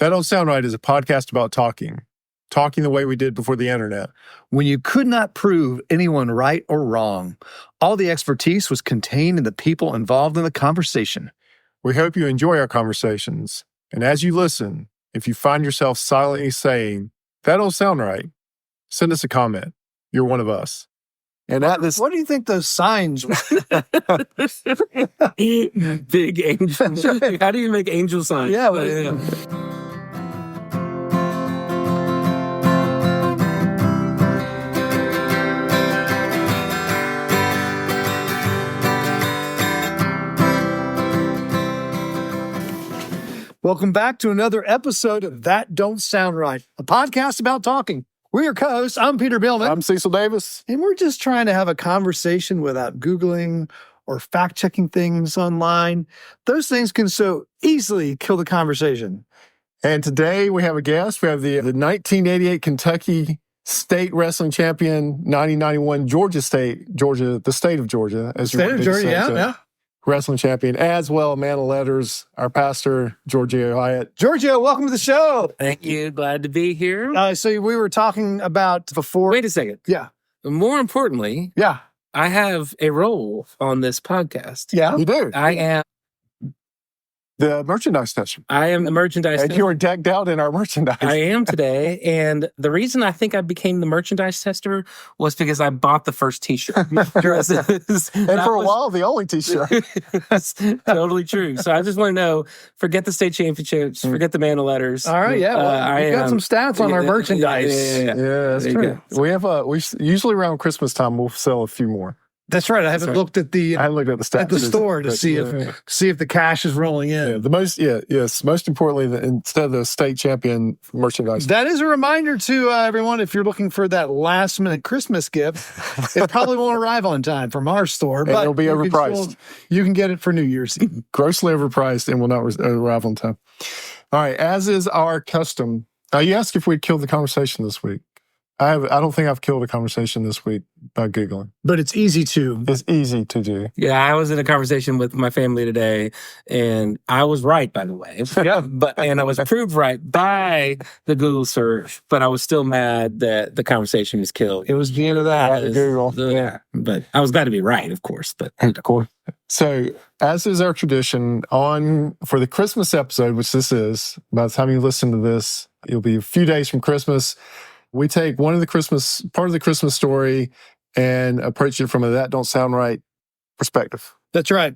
That Don't Sound Right is a podcast about talking the way we did before the internet. When you could not prove anyone right or wrong, all the expertise was contained in the people involved in the conversation. We hope you enjoy our conversations. And as you listen, if you find yourself silently saying, that don't sound right, send us a comment. You're one of us. And at this... What do you think those signs were? Big angel. How do you make angel signs? Yeah. Welcome back to another episode of That Don't Sound Right, a podcast about talking. We're your co-hosts. I'm Peter Billman. I'm Cecil Davis. And we're just trying to have a conversation without Googling or fact-checking things online. Those things can so easily kill the conversation. And today we have a guest. We have the 1988 Kentucky State Wrestling Champion, 1991 the state of Georgia. State of Georgia, yeah. Wrestling champion, as well, a man of letters, our pastor, Giorgio Hyatt. Giorgio, welcome to the show. Thank you. Glad to be here. So we were talking about before. Wait a second. Yeah. More importantly, yeah, I have a role on this podcast. Yeah, you do. I am the merchandise tester. I am the merchandise tester. And you are decked out in our merchandise. I am today. And the reason I think I became the merchandise tester was because I bought the first t-shirt. And for a while, the only t-shirt. That's totally true. So I just want to know, forget the state championships, forget the man of letters. All right, yeah. Well, we've got some stats on our merchandise. Yeah, that's true. We usually around Christmas time, we'll sell a few more. That's right. I haven't looked at the stats at the store to see if the cash is rolling in. Yeah, most importantly, instead of the state champion merchandise. That is a reminder to everyone, if you're looking for that last minute Christmas gift, it probably won't arrive on time from our store, but it'll be overpriced. You can get it for New Year's Eve. Grossly overpriced and will not arrive on time. All right, as is our custom, you asked if we'd killed the conversation this week. I don't think I've killed a conversation this week by Googling. But it's easy to. It's easy to do. Yeah, I was in a conversation with my family today, and I was right, by the way. Yeah. And I was proved right by the Google search, but I was still mad that the conversation was killed. It was the end of that. Yeah, but I was glad to be right, of course. But of course. So, as is our tradition, for the Christmas episode, which this is, by the time you listen to this, it'll be a few days from Christmas. We take part of the Christmas story and approach it from a that don't sound right perspective. That's right.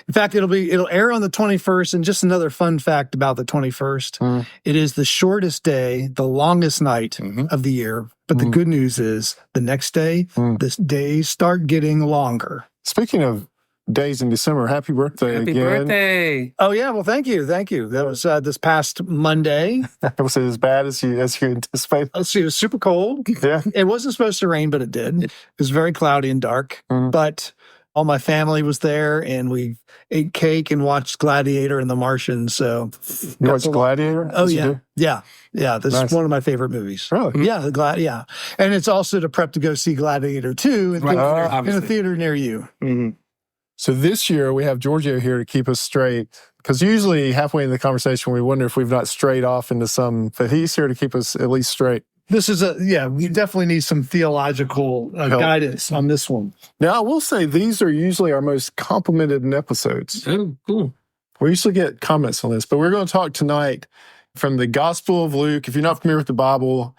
In fact, it'll air on the 21st. And just another fun fact about the 21st, it is the shortest day, the longest night of the year. But the good news is the next day, the days start getting longer. Speaking of days in December, happy birthday again. Happy birthday. Oh, yeah. Well, thank you. That was this past Monday. Was it as bad as you anticipated? Let's see. It was super cold. Yeah. It wasn't supposed to rain, but it did. It was very cloudy and dark. But all my family was there, and we ate cake and watched Gladiator and The Martian. So you watched Gladiator? Oh, yeah. Yeah. This is one of my favorite movies. Really? Yeah. And it's also to prep to go see Gladiator 2 in a theater near you. Mm-hmm. So this year we have Giorgio here to keep us straight, because usually halfway in the conversation we wonder if we've not strayed off into some, but he's here to keep us at least straight. This is we definitely need some theological guidance on this one. Now, I will say these are usually our most complimented in episodes. Oh, cool. We usually get comments on this, but we're going to talk tonight from the Gospel of Luke. If you're not familiar with the Bible,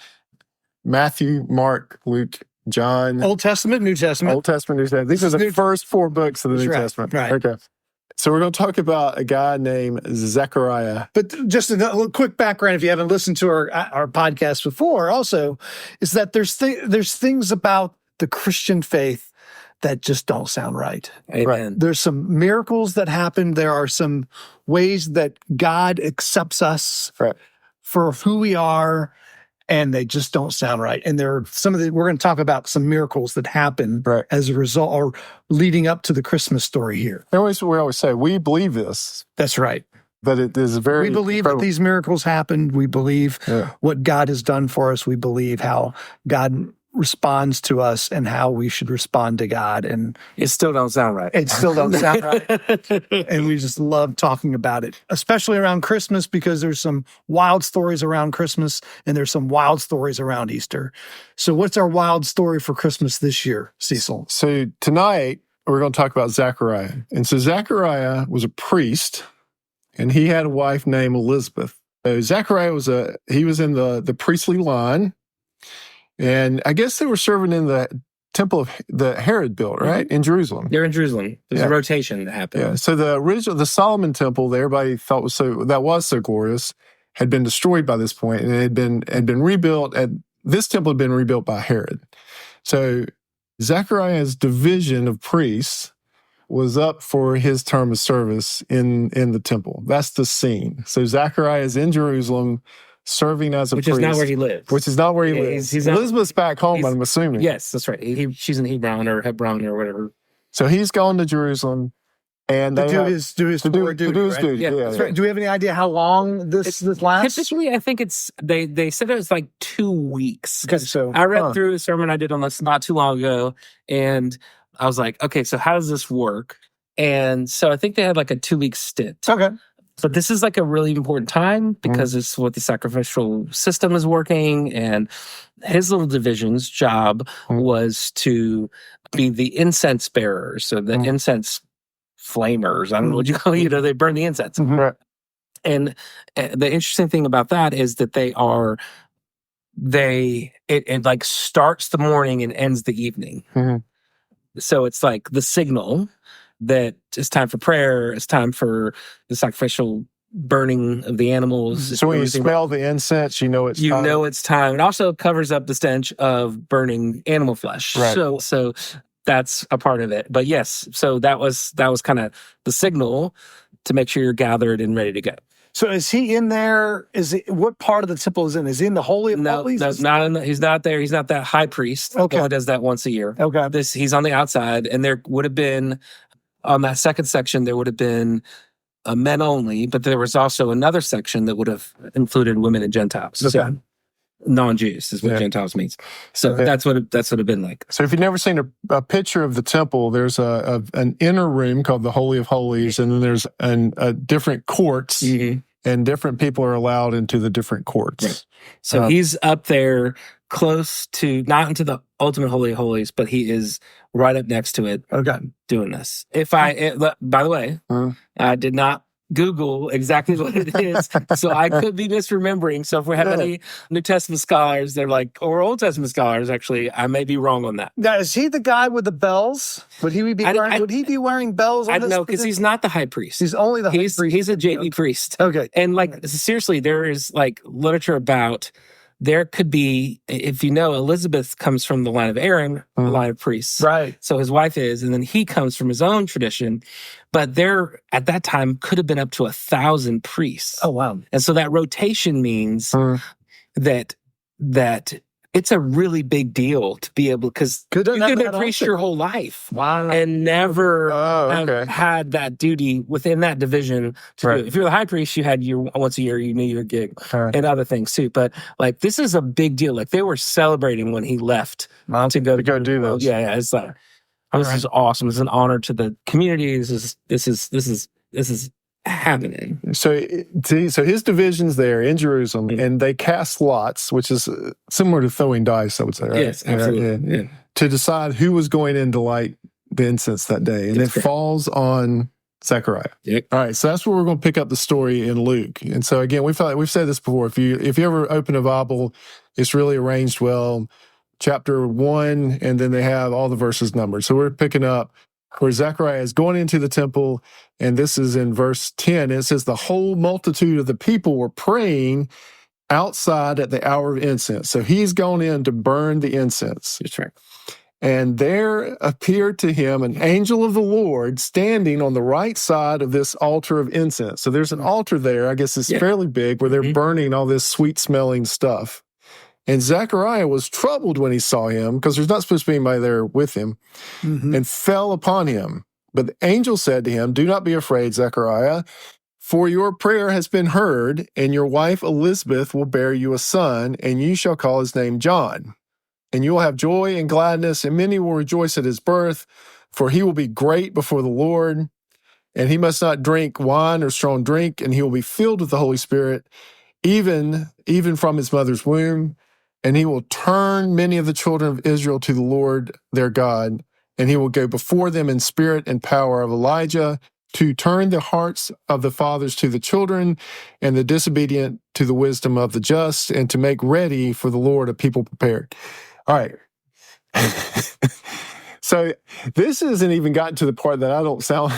Matthew, Mark, Luke, John. Old Testament, New Testament. Old Testament, New Testament. These are the first 4 books of the New Testament. Right. Okay. So we're going to talk about a guy named Zechariah. But just a little quick background, if you haven't listened to our podcast before, also, is that there's things about the Christian faith that just don't sound right. Amen. Right. There's some miracles that happen. There are some ways that God accepts us for who we are, and they just don't sound right. And there are we're going to talk about some miracles that happen as a result or leading up to the Christmas story here. We always say, we believe this. That's right. But it is very We believe that these miracles happened. We believe what God has done for us. We believe how God responds to us and how we should respond to God. And It still don't sound right. it still don't sound right. And we just love talking about it, especially around Christmas, because there's some wild stories around Christmas and there's some wild stories around Easter. So what's our wild story for Christmas this year, Cecil? So tonight, we're going to talk about Zechariah. And so Zechariah was a priest, and he had a wife named Elizabeth. So Zechariah was in the priestly line, and I guess they were serving in the temple of the Herod built, right, in Jerusalem. They're in Jerusalem. There's a rotation that happened. Yeah. So the Solomon temple that everybody thought was so glorious had been destroyed by this point, and it had been rebuilt. And this temple had been rebuilt by Herod. So Zechariah's division of priests was up for his term of service in the temple. That's the scene. So Zechariah is in Jerusalem serving as a priest. Which is not where he lives. Elizabeth's back home, I'm assuming. Yes, that's right. She's in Hebron or whatever. So he's gone to Jerusalem and to do his duty. Yeah, that's right. Do we have any idea how long this lasts? Typically, I think they said it was like 2 weeks. Okay, so I read through a sermon I did on this not too long ago, and I was like, okay, so how does this work? And so I think they had like a 2-week stint. Okay. But this is like a really important time because it's what the sacrificial system is working. And his little division's job was to be the incense bearers. So the incense flamers, I don't know what you call it. They burn the incense. Right. And the interesting thing about that is that it like starts the morning and ends the evening. So it's like the signal that it's time for prayer, it's time for the sacrificial burning of the animals. So when you smell the incense, you know it's time. You know it's time. It also covers up the stench of burning animal flesh. Right. So that's a part of it. But yes, so that was kind of the signal to make sure you're gathered and ready to go. So is he in there? What part of the temple is in? Is he in the Holy of Holies? No, he's not there. He's not that high priest. Okay. He does that once a year. Okay. He's on the outside, and there would have been, on that second section, there would have been men only, but there was also another section that would have included women and Gentiles. Okay. So non-Jews is what Gentiles means. So that's what it'd been like. So if you've never seen a picture of the temple, there's an inner room called the Holy of Holies, and then there's different courts, and different people are allowed into the different courts. Right. So he's up there close to, not into the ultimate Holy of Holies, but he is right up next to it. Okay. Doing this. By the way, I did not Google exactly what it is, so I could be misremembering. So if we have any New Testament scholars, they're like, or Old Testament scholars, actually, I may be wrong on that. Now, is he the guy with the bells? Would he be wearing bells? I don't know, because he's not the high priest. He's only the high priest. He's a JV priest. Okay. And like, seriously, there is like literature about, there could be, if you know, Elizabeth comes from the line of Aaron, the line of priests. Right. So his wife is, and then he comes from his own tradition. But there, at that time, could have been up to 1,000 priests. Oh, wow. And so that rotation means that it's a really big deal to be able, because you could have been a priest your whole life. Wow. And never have had that duty within that division to do it. If you're the high priest, you had your once a year, you knew your gig and other things too. But like, this is a big deal. Like, they were celebrating when he left to go do those. Yeah. It's like, this is awesome. It's an honor to the community. This is happening. So his division's there in Jerusalem, and they cast lots, which is similar to throwing dice, I would say, right? Yes, absolutely. Yeah. To decide who was going in to light the incense that day. And it falls on Zechariah. Yep. All right, so that's where we're going to pick up the story in Luke. And so again, we've said this before. If you ever open a Bible, it's really arranged well. Chapter 1, and then they have all the verses numbered. So we're picking up where Zechariah is going into the temple, and this is in verse 10. It says, the whole multitude of the people were praying outside at the hour of incense. So he's gone in to burn the incense. That's right. And there appeared to him an angel of the Lord standing on the right side of this altar of incense. So there's an altar there, I guess it's fairly big, where they're burning all this sweet-smelling stuff. And Zechariah was troubled when he saw him, because there's not supposed to be anybody there with him, and fell upon him. But the angel said to him, do not be afraid, Zechariah, for your prayer has been heard, and your wife Elizabeth will bear you a son, and you shall call his name John. and you will have joy and gladness, and many will rejoice at his birth, for he will be great before the Lord. And he must not drink wine or strong drink, and he will be filled with the Holy Spirit, even from his mother's womb. And he will turn many of the children of Israel to the Lord their God, and he will go before them in spirit and power of Elijah, to turn the hearts of the fathers to the children, and the disobedient to the wisdom of the just, and to make ready for the Lord a people prepared. All right. So this hasn't even gotten to the part that I don't sound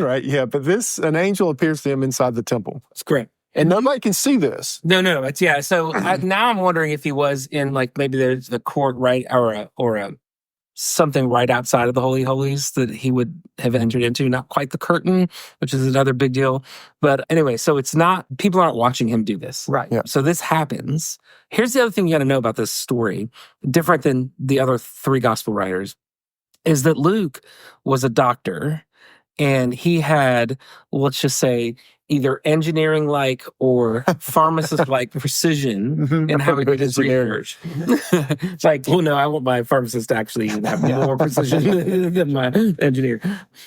right yet, but an angel appears to him inside the temple. That's correct. And nobody can see this. No, it's yeah. So now I'm wondering if he was in like maybe there's the court right or a something right outside of the Holy Holies that he would have entered into, not quite the curtain, which is another big deal. But anyway, so it's not, people aren't watching him do this. Right. Yeah. So this happens. Here's the other thing you got to know about this story, different than the other three gospel writers, is that Luke was a doctor and he had, let's just say, either engineering-like or pharmacist-like precision in how he did his research. It's like, well, no, I want my pharmacist to actually have more precision than my engineer.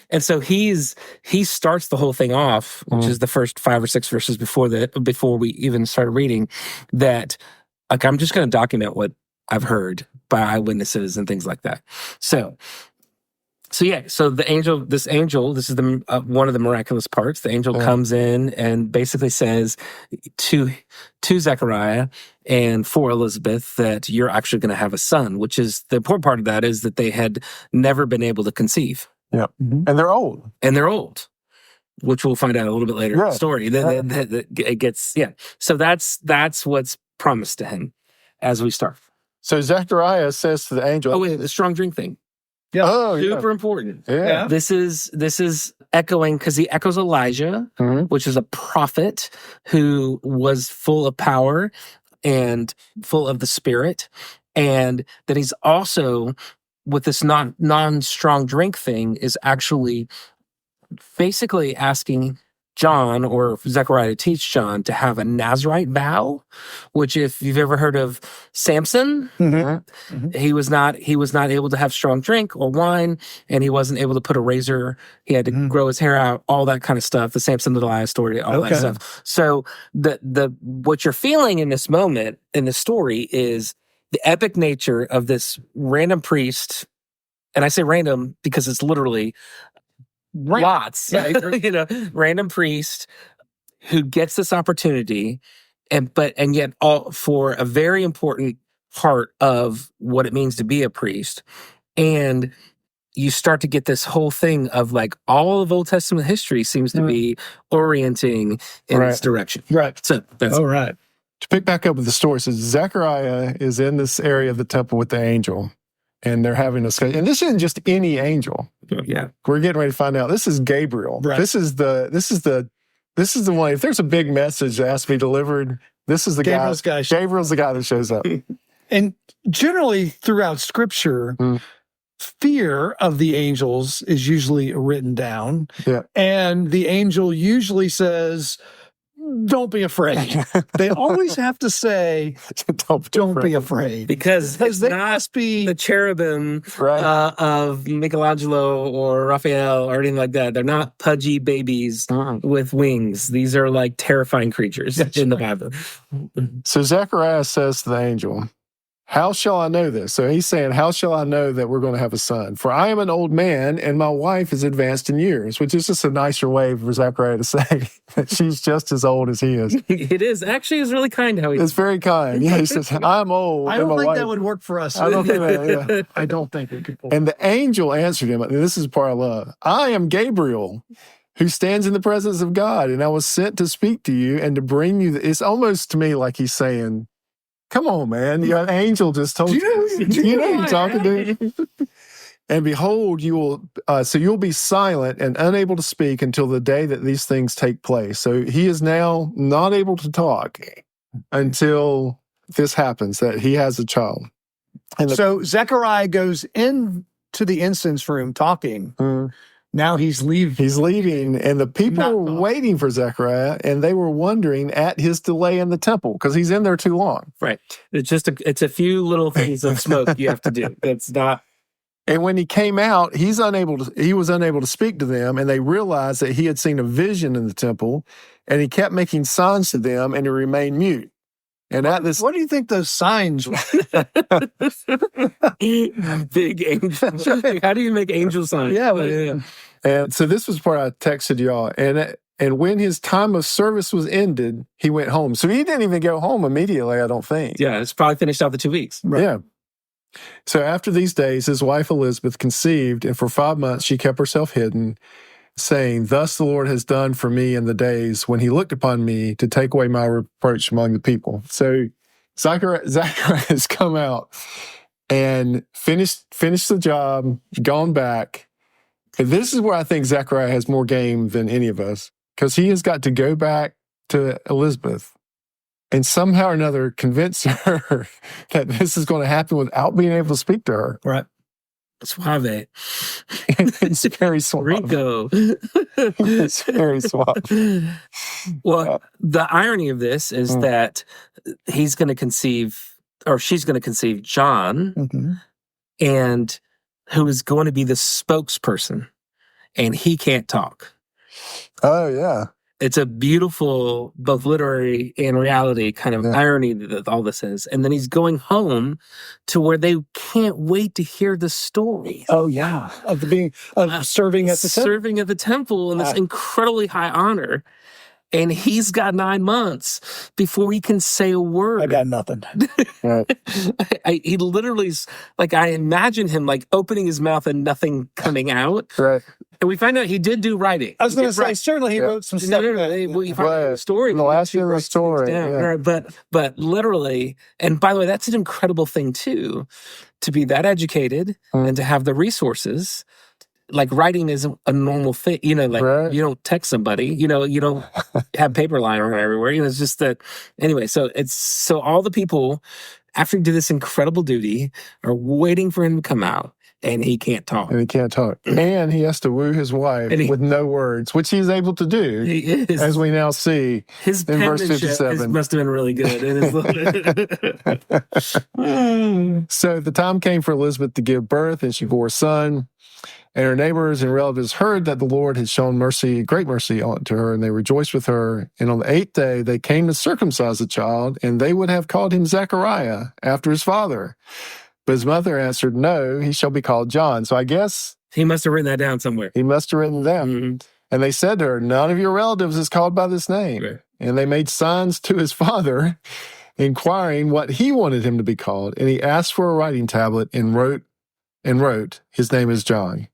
And so he starts the whole thing off, which is the first 5 or 6 verses before we even started reading, that like I'm just going to document what I've heard by eyewitnesses and things like that. So the angel, this is the one of the miraculous parts. The angel comes in and basically says to Zechariah and for Elizabeth that you're actually going to have a son, which is the important part of that is that they had never been able to conceive. Yeah. Mm-hmm. And they're old. Which we'll find out a little bit later in the story. It gets, So that's what's promised to him as we start. So Zechariah says to the angel. Oh, wait, the strong drink thing. Yeah. Oh, super important. Yeah. This is echoing because he echoes Elijah, which is a prophet who was full of power and full of the Spirit, and that he's also with this non-strong drink thing is actually basically asking John or Zechariah to teach John to have a Nazirite vow, which if you've ever heard of Samson, he was not able to have strong drink or wine, and he wasn't able to put a razor. He had to grow his hair out, all that kind of stuff. The Samson and Delilah story, all that stuff. So the what you're feeling in this moment in the story is the epic nature of this random priest, and I say random because it's literally lots, random priest who gets this opportunity, and yet all for a very important part of what it means to be a priest. And you start to get this whole thing of like all of Old Testament history seems to be orienting in this direction. Right. So that's right. To pick back up with the story, so Zechariah is in this area of the temple with the angel. And they're having a discussion. And this isn't just any angel. Yeah. We're getting ready to find out. This is Gabriel. Right. This is the one. If there's a big message that has to be delivered, this is the Gabriel's guy. Gabriel's the guy that shows up. And generally throughout Scripture, fear of the angels is usually written down. Yeah. And the angel usually says, don't be afraid. They always have to say, don't be afraid. Because they not must be the cherubim of Michelangelo or Raphael or anything like that. They're not pudgy babies with wings. These are like terrifying creatures in the Bible. So Zechariah says to the angel, how shall I know this? So he's saying, how shall I know that we're going to have a son? For I am an old man and my wife is advanced in years, which is just a nicer way for Zechariah to say that she's just as old as he is. It is. Actually, it's really kind how it's very kind. Yeah, he says, I'm old. I don't think that would work for us. I don't think that, yeah. I don't think it could. And the angel answered him, and this is the part I love. I am Gabriel, who stands in the presence of God, and I was sent to speak to you and to bring you. It's almost to me like he's saying, come on, man. Your angel just told you. Do you know who you're talking to? And behold, you'll be silent and unable to speak until the day that these things take place. So he is now not able to talk until this happens, that he has a child. And so Zechariah goes into the incense room talking. Now he's leaving. He's leaving, and the people were waiting for Zechariah, and they were wondering at his delay in the temple because he's in there too long. Right. It's a few little things of smoke you have to do. It's not. And when he came out, he was unable to speak to them, and they realized that he had seen a vision in the temple, and he kept making signs to them, and he remained mute. And at this, What do you think those signs were? Big angel. How do you make angel signs? Yeah. and so this was part I texted y'all, and when his time of service was ended, he went home. So he didn't even go home immediately, I don't think. Yeah, it's probably finished out the 2 weeks. Right. Yeah. So after these days, his wife Elizabeth conceived, and for 5 months she kept herself hidden, saying, "Thus the Lord has done for me in the days when he looked upon me to take away my reproach among the people." So Zechariah has come out and finished the job, gone back. And this is where I think Zechariah has more game than any of us, because he has got to go back to Elizabeth and somehow or another convince her that this is going to happen without being able to speak to her. Right. Suave. It's very suave. Rico. It's very suave. Well, the irony of this is that he's going to conceive, or she's going to conceive John, Mm-hmm. and who is going to be the spokesperson, and he can't talk. Oh, yeah. It's a beautiful, both literary and reality kind of irony that all this is. And then he's going home to where they can't wait to hear the story. Oh yeah, of serving at the temple. Serving at the temple in this incredibly high honor. And he's got 9 months before he can say a word. I got nothing. Right. He literally, like, I imagine him like opening his mouth and nothing coming out. Right. And we find out he did do writing. I was going to say, certainly he wrote some stuff. We find out the story. The last year of the story. Yeah. But literally, and by the way, that's an incredible thing too, to be that educated and to have the resources. Like, writing isn't a normal thing, you know, like you don't text somebody, you know, you don't have paper lying around everywhere. You know, it's just that anyway, so all the people, after he did this incredible duty, are waiting for him to come out. And he can't talk. And he has to woo his wife with no words, which he's able to do. He is. As we now see his in verse 57. Must have been really good. So the time came for Elizabeth to give birth, and she bore a son. And her neighbors and relatives heard that the Lord had shown great mercy to her, and they rejoiced with her. And on the 8th day, they came to circumcise the child, and they would have called him Zechariah after his father. But his mother answered, "No, he shall be called John." So I guess he must have written that down somewhere. He must have written them. Mm-hmm. And they said to her, "None of your relatives is called by this name." Right. And they made signs to his father, inquiring what he wanted him to be called. And he asked for a writing tablet and wrote, "His name is John."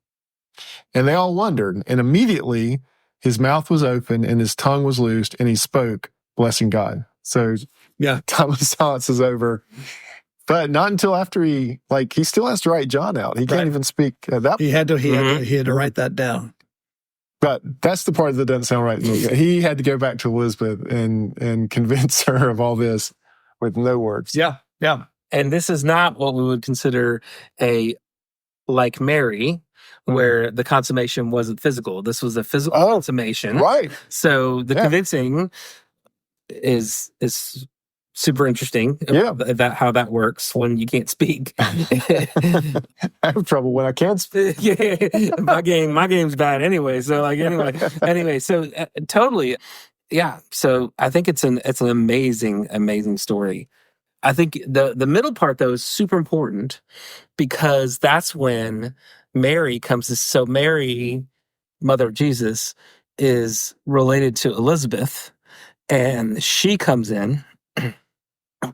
And they all wondered. And immediately his mouth was open and his tongue was loosed, and he spoke, blessing God. So time of silence is over. But not until after he still has to write John out. He can't even speak at that point. He had to write that down. But that's the part that doesn't sound right. He had to go back to Elizabeth and convince her of all this with no words. Yeah. And this is not what we would consider like Mary, where the consummation wasn't physical. This was a physical consummation. Right. So the convincing is super interesting. About how that works when you can't speak. I have trouble when I can't speak. My game's bad anyway. So so totally. Yeah. So I think it's an amazing story. I think the middle part though is super important, because that's when Mary comes to, so Mary, mother of Jesus, is related to Elizabeth, and she comes in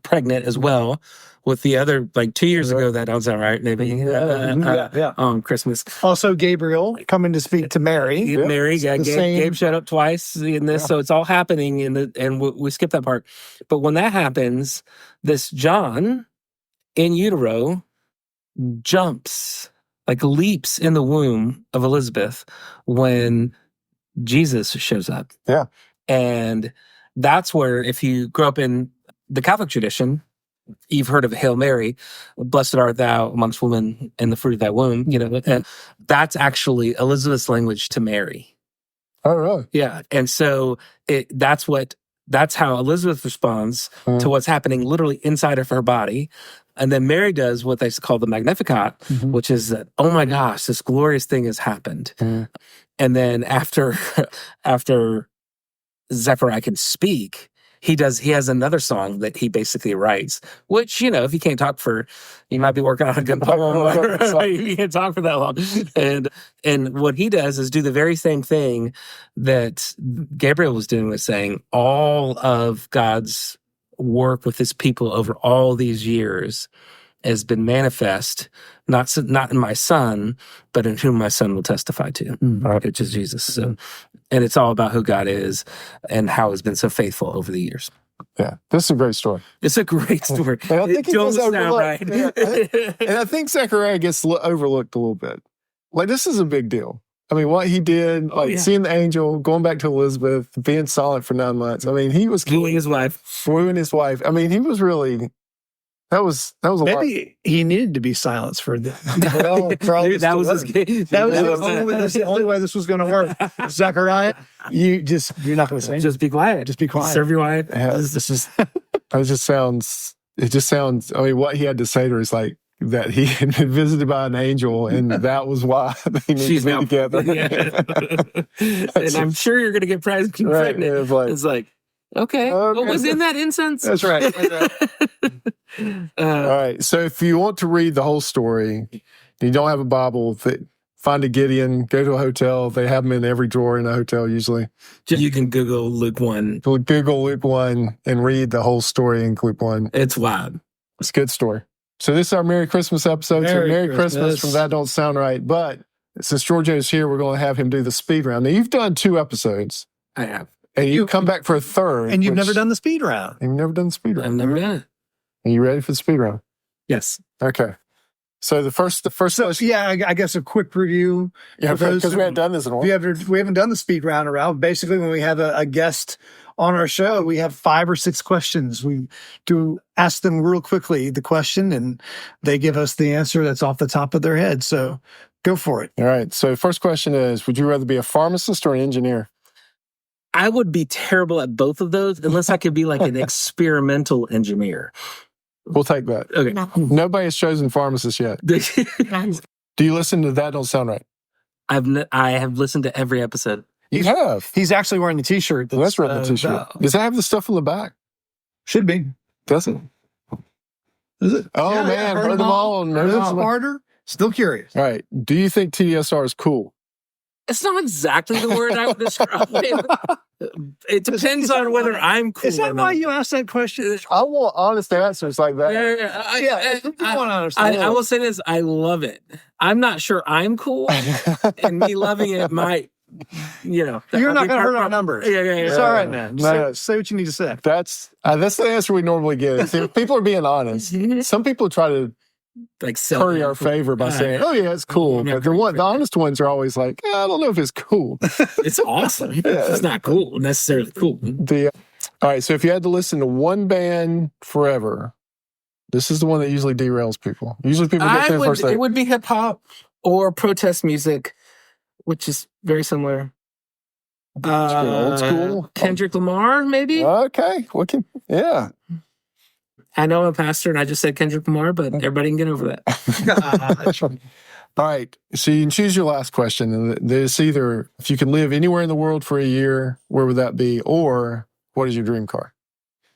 pregnant as well with the other, 2 years ago, that sounds all right, maybe, on Christmas. Also Gabriel coming to speak to Mary. Mary, Gabe showed up twice in this, so it's all happening and we skip that part. But when that happens, this John in utero jumps, leaps in the womb of Elizabeth when Jesus shows up. Yeah. And that's where, if you grow up in the Catholic tradition, you've heard of Hail Mary, blessed art thou amongst women, and the fruit of thy womb. And that's actually Elizabeth's language to Mary. Oh, really? Yeah, and so that's how Elizabeth responds to what's happening literally inside of her body. And then Mary does what they call the Magnificat, which is that, oh my gosh, this glorious thing has happened. And then after Zechariah can speak, he has another song that he basically writes, which, if you can't talk you might be working on a good poem. You can't talk for that long. And what he does is do the very same thing that Gabriel was doing, was saying all of God's work with his people over all these years has been manifest, not in my son, but in whom my son will testify to, which is Jesus. So, and it's all about who God is and how he's been so faithful over the years. Yeah, this is a great story. It's a great story. And I think it don't sound right. And I think Zechariah gets overlooked a little bit. Like, this is a big deal. I mean, what he did, seeing the angel, going back to Elizabeth, being silent for 9 months. I mean, he was wooing his wife. I mean, he was really. That was a lot. Maybe he needed to be silenced for the that was the only way this was going to work. Zechariah, you're not going to say. Just be quiet. Just be quiet. Serve your wife. Yeah, it just sounds. I mean, what he had to say to her is like that he had been visited by an angel, and that was why they needed to be together. Yeah. And I'm sure you're going to get pregnant. Right. It's like. Okay. What was in that incense? That's right. All right. So if you want to read the whole story, you don't have a Bible, find a Gideon, go to a hotel. They have them in every drawer in a hotel usually. You can Google Luke 1. Google Luke 1 and read the whole story in Luke 1. It's wild. It's a good story. So this is our Merry Christmas episode. Merry Christmas from That Don't Sound Right. But since Giorgio's here, we're going to have him do the speed round. Now, you've done 2 episodes. I have. And you come back for a third. And you've never done the speed round. You've never done the speed round. I've never done it. Are you ready for the speed round? Yes. Okay. So the first. Yeah, I guess a quick review. Yeah, because we haven't done this in a while. We haven't done the speed round around. Basically, when we have a guest on our show, we have 5 or 6 questions. We do ask them real quickly the question, and they give us the answer that's off the top of their head. So go for it. All right. So the first question is, would you rather be a pharmacist or an engineer? I would be terrible at both of those unless I could be like an experimental engineer. We'll take that. Okay. Nobody has chosen pharmacist yet. Do you listen to That Don't Sound Right? I have listened to every episode. You have? He's actually wearing the T-shirt. That's wearing the T-shirt. Does that have the stuff on the back? Should be. Does it? Is it? Oh, yeah, man. Heard them all. Heard them smarter. Still curious. All right. Do you think TDSR is cool? It's not exactly the word I would describe it. It depends on whether I'm cool. Is that why you asked that question? I want honest answers like that. I will say this. I love it. I'm not sure I'm cool, and me loving it might, You're not going to hurt our numbers. Yeah. It's all right, man. Say what you need to say. That's the answer we normally get. See, if people are being honest. Some people try to curry our favor by saying, "Oh yeah, it's cool." But the honest ones are always like, "I don't know if it's cool." It's awesome. It's not cool necessarily cool. All right. So if you had to listen to one band forever, this is the one that usually derails people. Usually people get to the first thing. It would be hip hop or protest music, which is very similar. Old school. Kendrick Lamar, maybe. Okay. Yeah. I know I'm a pastor and I just said Kendrick Lamar, but everybody can get over that. All right. So you can choose your last question. And there's either, if you can live anywhere in the world for a year, where would that be? Or what is your dream car?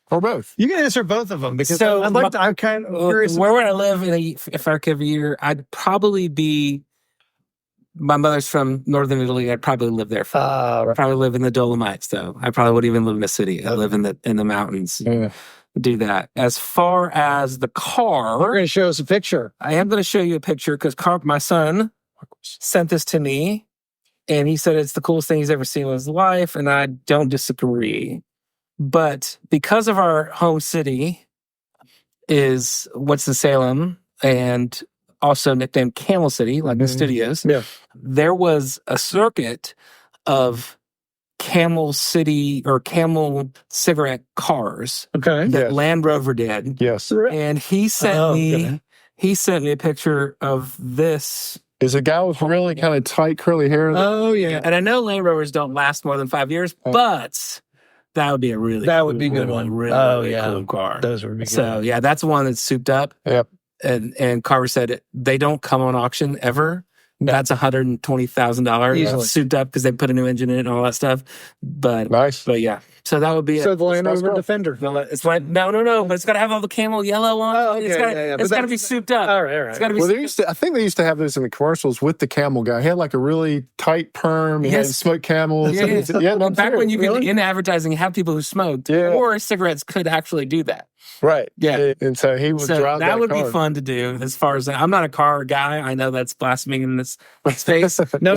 Or both? You can answer both of them because I'm kind of curious. Where would I live if I could have a year? I'd probably be, my mother's from northern Italy. I'd probably live there. I'd probably live in the Dolomites, though. I probably wouldn't even live in a city. I'd live in the mountains. Yeah. Do that. As far as the car, you're going to show us a picture. I am going to show you a picture because my son sent this to me, and he said it's the coolest thing he's ever seen with his life, and I don't disagree. But because of our home city is Winston-Salem, and also nicknamed Camel City, like the studios, there was a circuit of Camel City or Camel cigarette cars Okay. that Yes. Land Rover did. Yes. And he sent me a picture of this. Is a guy with really kind of tight curly hair? Oh, yeah. And I know Land Rovers don't last more than 5 years, but that would be a really That would be a good one. Really cool car. Those would be good. So yeah, that's one that's souped up. Yep. And Carver said they don't come on auction ever. That's $120,000 Easily. souped up because they put a new engine in it and all that stuff. But Nice. yeah, so that would be So it. the Land Let's Rover go. Defender. It's like no, but it's got to have all the camel yellow on. Oh, okay, It's got yeah. it's got to be souped up. All right. It's got to be. Well, I think they used to have those in the commercials with the camel guy. He had like a really tight perm. He had Yes. smoked camels. Yeah, yeah. No, I'm Back when serious. you could in advertising have people who smoked, Yeah. or cigarettes could actually do that. Right. Yeah. And so he would So drive that would car. be fun to do. As far as I'm not a car guy, I know that's blasphemy in this space. No.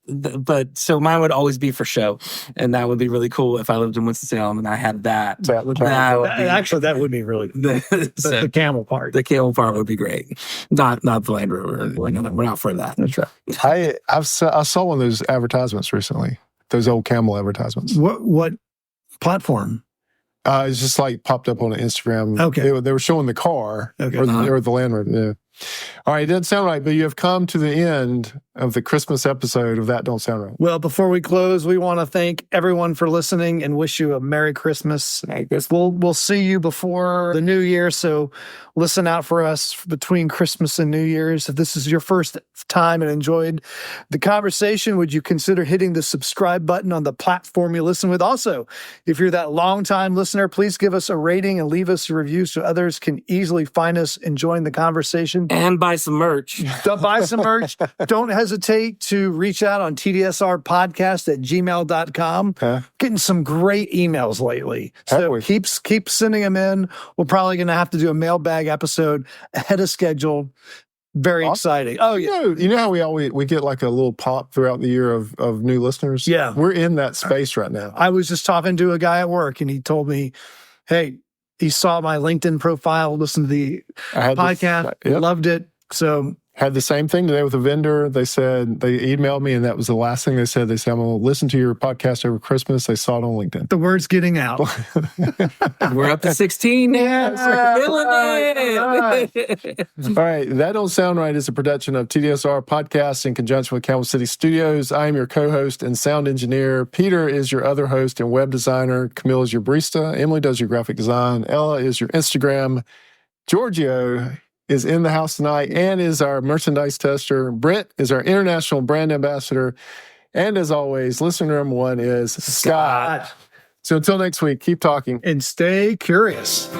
But so mine would always be for show, and that would be really cool if I lived in Winston-Salem and I had that. That would be Actually, that would be really the camel part. The camel part would be great. Not the Land Rover. We're not for that. That's right. I saw one of those advertisements recently. Those old camel advertisements. What platform? It's just like popped up on Instagram. Okay. They were showing the car Okay. or the Land Rover. Yeah. All right. It doesn't sound right, but you have come to the end of the Christmas episode of That Don't Sound Right. Well, before we close, we want to thank everyone for listening and wish you a Merry Christmas. We'll see you before the New Year, so listen out for us between Christmas and New Year's. If this is your first time and enjoyed the conversation, would you consider hitting the subscribe button on the platform you listen with? Also, if you're that long-time listener, please give us a rating and leave us a review so others can easily find us and join the conversation. And buy some merch. Buy some merch. Don't hesitate to reach out on tdsrpodcast@gmail.com. Getting some great emails lately. So keep sending them in. We're probably going to have to do a mailbag episode ahead of schedule. Very exciting. Oh, yeah. You know how we get like a little pop throughout the year of new listeners? Yeah. We're in that space right now. I was just talking to a guy at work, and he told me, hey, he saw my LinkedIn profile, listened to the podcast, loved it. So had the same thing today with a vendor. They said, they emailed me, and that was the last thing they said. They said, I'm going to listen to your podcast over Christmas. They saw it on LinkedIn. The word's getting out. We're up to 16 now. All right. That Don't Sound Right is a production of TDSR Podcast in conjunction with Camel City Studios. I am your co-host and sound engineer. Peter is your other host and web designer. Camille is your barista. Emily does your graphic design. Ella is your Instagram. Giorgio is in the house tonight and is our merchandise tester. Brent is our international brand ambassador. And as always, listener number one is Scott. So until next week, keep talking. And stay curious.